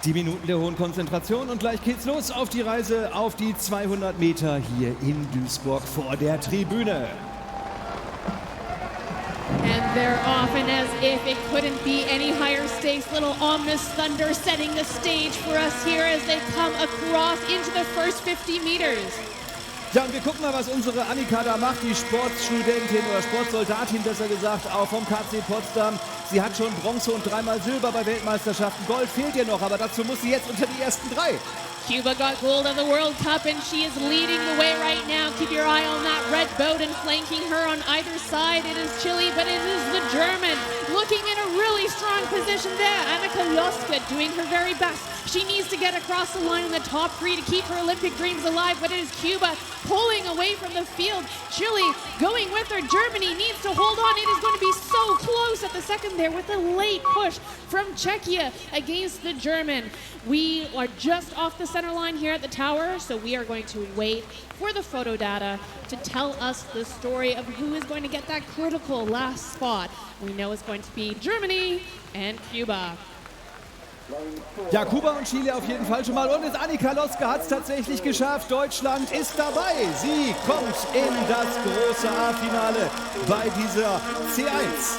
Die Minuten der hohen Konzentration und gleich geht's los auf die Reise auf die 200 Meter hier in Duisburg vor der Tribüne. And they're off, and as if it couldn't be any higher stakes, little ominous thunder setting the stage for us here as they come across into the first 50 meters. Ja, und wir gucken mal, was unsere Annika da macht, die Sportstudentin oder Sportsoldatin besser gesagt, auch vom KC Potsdam. Sie hat schon Bronze und 3-mal Silber bei Weltmeisterschaften. Gold fehlt ihr noch, aber dazu muss sie jetzt unter die ersten 3. Cuba got gold at the World Cup, and she is leading the way right now. Keep your eye on that red boat, and flanking her on either side, it is Chile, but it is the German looking in a really strong position there. Annika Loske doing her very best. She needs to get across the line in the top 3 to keep her Olympic dreams alive, but it is Cuba pulling away from the field. Chile going with her. Germany needs to hold on. It is going to be so close at the second there with a late push from Czechia against the German. We are just off the center line here at the tower, so we are going to wait for the photo data to tell us the story of who is going to get that critical last spot. We know it's going to be Germany and Cuba. Ja, Kuba und Chile auf jeden Fall schon mal. Und jetzt Annika Loske hat es tatsächlich geschafft. Deutschland ist dabei. Sie kommt in das große A-Finale bei dieser C1.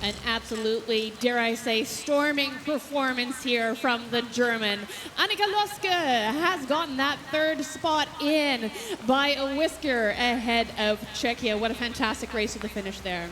An absolutely, dare I say, storming performance here from the German. Annika Loske has gotten that 3rd spot in by a whisker ahead of Czechia. What a fantastic race to the finish there.